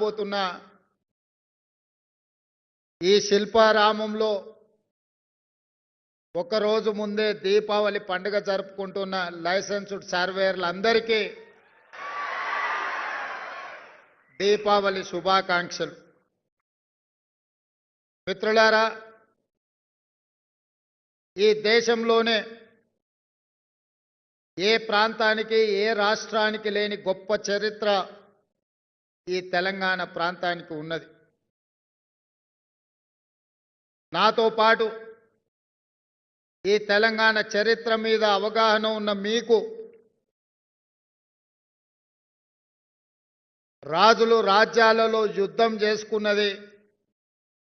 రాబోతున్న ఈ శిల్పారామంలో ఒక రోజు ముందే దీపావళి పండుగ జరుపుకుంటున్న లైసెన్స్డ్ సర్వేయర్లందరికీ దీపావళి శుభాకాంక్షలు. మిత్రులారా, ఈ దేశంలోనే ఏ ప్రాంతానికి ఏ రాష్ట్రానికి లేని గొప్ప చరిత్ర ఈ తెలంగాణ ప్రాంతానికి ఉన్నది. నాతో పాటు ఈ తెలంగాణ చరిత్ర మీద అవగాహన ఉన్న మీకు రాజులు రాజ్యాలలో యుద్ధం చేసుకున్నది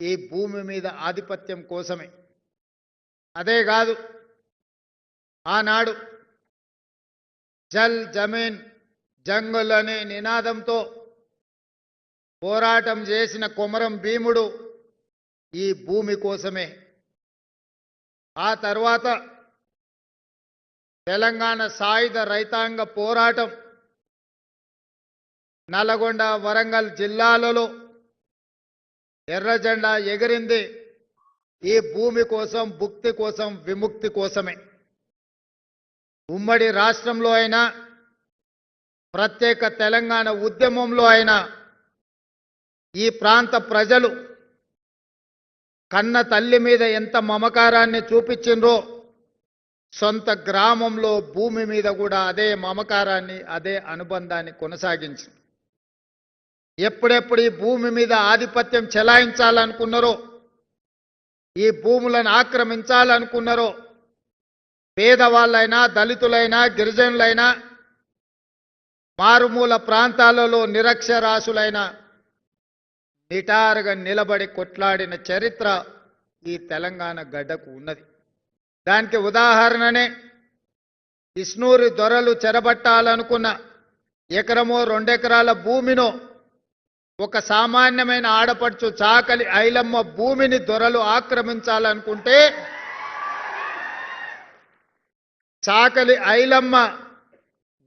ఈ భూమి మీద ఆధిపత్యం కోసమే. అదే కాదు, ఆనాడు జల్ జమీన్ జంగుల్ అనే నినాదంతో పోరాటం చేసిన కొమరం భీముడు ఈ భూమి కోసమే. ఆ తర్వాత తెలంగాణ సాయుధ రైతాంగ పోరాటం నల్గొండ వరంగల్ జిల్లాలలో ఎర్ర జెండా ఎగిరింది ఈ భూమి కోసం, భుక్తి కోసం, విముక్తి కోసమే. ఉమ్మడి రాష్ట్రంలో అయినా ప్రత్యేక తెలంగాణ ఉద్యమంలో అయినా ఈ ప్రాంత ప్రజలు కన్న తల్లి మీద ఎంత మమకారాన్ని చూపించిండ్రో సొంత గ్రామంలో భూమి మీద కూడా అదే మమకారాన్ని, అదే అనుబంధాన్ని కొనసాగించింది. ఎప్పుడెప్పుడు ఈ భూమి మీద ఆధిపత్యం చెలాయించాలనుకున్నారో, ఈ భూములను ఆక్రమించాలనుకున్నారో, పేదవాళ్ళైనా, దళితులైనా, గిరిజనులైనా, మారుమూల ప్రాంతాలలో నిరక్షరాస్యులైన నిటారుగా నిలబడి కొట్లాడిన చరిత్ర ఈ తెలంగాణ గడ్డకు ఉన్నది. దానికి ఉదాహరణనే ఇస్నూరి దొరలు చెరబట్టాలనుకున్న ఎకరమో 2 ఎకరాల భూమినో ఒక సామాన్యమైన ఆడపడుచు చాకలి ఐలమ్మ భూమిని దొరలు ఆక్రమించాలనుకుంటే చాకలి ఐలమ్మ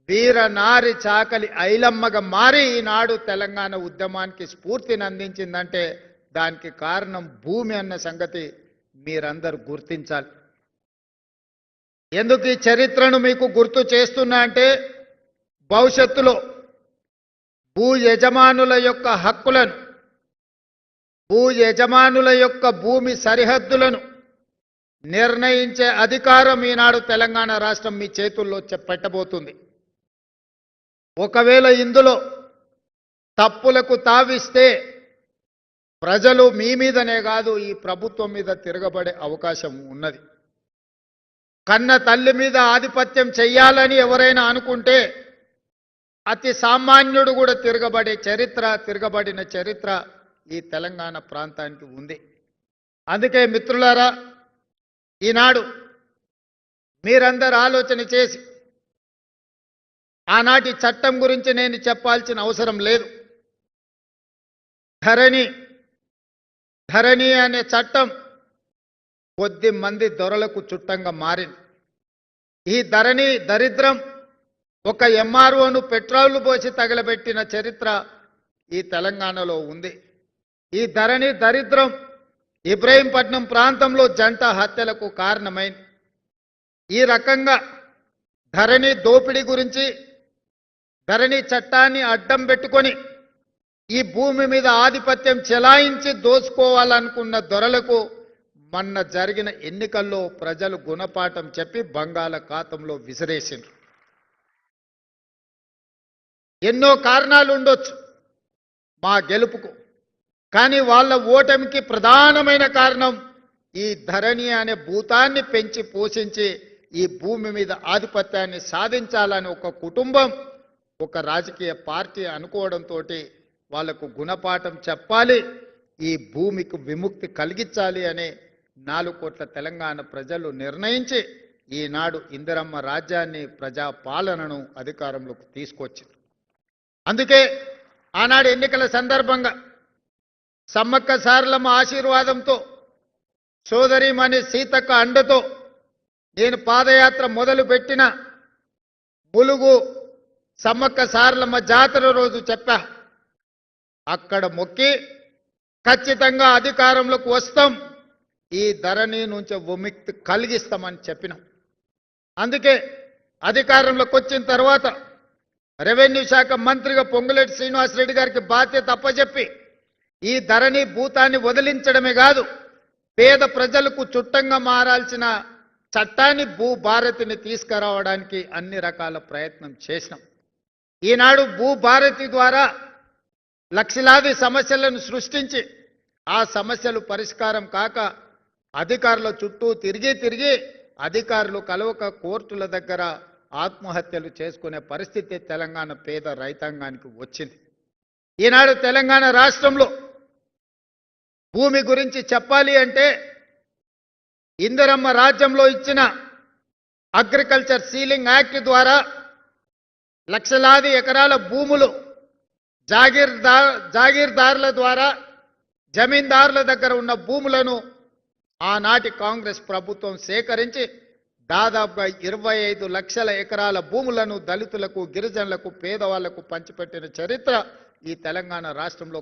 వీరనారి చాకలి ఐలమ్మగా మారి ఈనాడు తెలంగాణ ఉద్యమానికి స్ఫూర్తిని అందించిందంటే దానికి కారణం భూమి అన్న సంగతి మీరందరూ గుర్తించాలి. ఎందుకు ఈ చరిత్రను మీకు గుర్తు చేస్తున్నా అంటే భవిష్యత్తులో భూ యజమానుల యొక్క హక్కులను, భూ యజమానుల యొక్క భూమి సరిహద్దులను నిర్ణయించే అధికారం ఈనాడు తెలంగాణ రాష్ట్రం మీ చేతుల్లో పెట్టబోతుంది. ఒకవేళ ఇందులో తప్పులకు తావిస్తే ప్రజలు మీ మీదనే కాదు ఈ ప్రభుత్వం మీద తిరగబడే అవకాశం ఉన్నది. కన్న తల్లి మీద ఆధిపత్యం చెయ్యాలని ఎవరైనా అనుకుంటే అతి సామాన్యుడు కూడా తిరగబడిన చరిత్ర ఈ తెలంగాణ ప్రాంతానికి ఉంది. అందుకే మిత్రులారా, ఈనాడు మీరందరూ ఆలోచన చేసి ఆనాటి చట్టం గురించి నేను చెప్పాల్సిన అవసరం లేదు. ధరణి అనే చట్టం కొద్ది మంది దొరలకు చుట్టంగా మారింది. ఈ ధరణి దరిద్రం ఒక ఎంఆర్ఓను పెట్రోల్ పోసి తగలబెట్టిన చరిత్ర ఈ తెలంగాణలో ఉంది. ఈ ధరణి దరిద్రం ఇబ్రహీంపట్నం ప్రాంతంలో జంట హత్యలకు కారణమైంది. ఈ రకంగా ధరణి దోపిడీ గురించి, ధరణి చట్టాన్ని అడ్డం పెట్టుకొని ఈ భూమి మీద ఆధిపత్యం చెలాయించి దోచుకోవాలనుకున్న దొరలకు మొన్న జరిగిన ఎన్నికల్లో ప్రజలు గుణపాఠం చెప్పి బంగాళాఖాతంలో విసిరేసిండ్రు. ఎన్నో కారణాలు ఉండొచ్చు మా గెలుపుకు, కానీ వాళ్ళ ఓటమికి ప్రధానమైన కారణం ఈ ధరణి అనే భూతాన్ని పెంచి పోషించి ఈ భూమి మీద ఆధిపత్యాన్ని సాధించాలని ఒక కుటుంబం, ఒక రాజకీయ పార్టీ అనుకోవడంతో వాళ్లకు గుణపాఠం చెప్పాలి, ఈ భూమికి విముక్తి కలిగించాలి అనే 4 కోట్ల తెలంగాణ ప్రజలు నిర్ణయించి ఈనాడు ఇందిరమ్మ రాజ్యాన్ని, ప్రజా పాలనను అధికారంలోకి తీసుకొచ్చింది. అందుకే ఆనాడు ఎన్నికల సందర్భంగా సమ్మక్క సారలమ్మ ఆశీర్వాదంతో, సోదరిమణి సీతక్క అండతో నేను పాదయాత్ర మొదలుపెట్టిన ములుగు సమ్మక్క సారలమ్మ జాతర రోజు చెప్పా, అక్కడ మొక్కి ఖచ్చితంగా అధికారంలోకి వస్తాం, ఈ ధరణి నుంచి విముక్తి కలిగిస్తామని చెప్పినాం. అందుకే అధికారంలోకి వచ్చిన తర్వాత రెవెన్యూ శాఖ మంత్రిగా పొంగులేటి శ్రీనివాసరెడ్డి గారికి బాధ్యత అప్పచెప్పి ఈ ధరణి భూతాన్ని వదిలించడమే కాదు, పేద ప్రజలకు చుట్టంగా మారాల్సిన చట్టాన్ని భూభారతిని తీసుకురావడానికి అన్ని రకాల ప్రయత్నం చేసినాం. ఈనాడు భూభారతి ద్వారా లక్షలాది సమస్యలను సృష్టించి ఆ సమస్యలు పరిష్కారం కాక అధికారుల చుట్టూ తిరిగి అధికారులు కలవక కోర్టుల దగ్గర ఆత్మహత్యలు చేసుకునే పరిస్థితి తెలంగాణ పేద రైతాంగానికి వచ్చింది. ఈనాడు తెలంగాణ రాష్ట్రంలో భూమి గురించి చెప్పాలి అంటే ఇందిరమ్మ రాజ్యంలో ఇచ్చిన అగ్రికల్చర్ సీలింగ్ యాక్ట్ ద్వారా లక్షలాది ఎకరాల భూములు జాగీర్దారుల ద్వారా జమీందారుల దగ్గర ఉన్న భూములను ఆనాటి కాంగ్రెస్ ప్రభుత్వం సేకరించి దాదాపుగా 25 లక్షల ఎకరాల భూములను దళితులకు, గిరిజనులకు, పేదవాళ్లకు పంచిపెట్టిన చరిత్ర ఈ తెలంగాణ రాష్ట్రంలో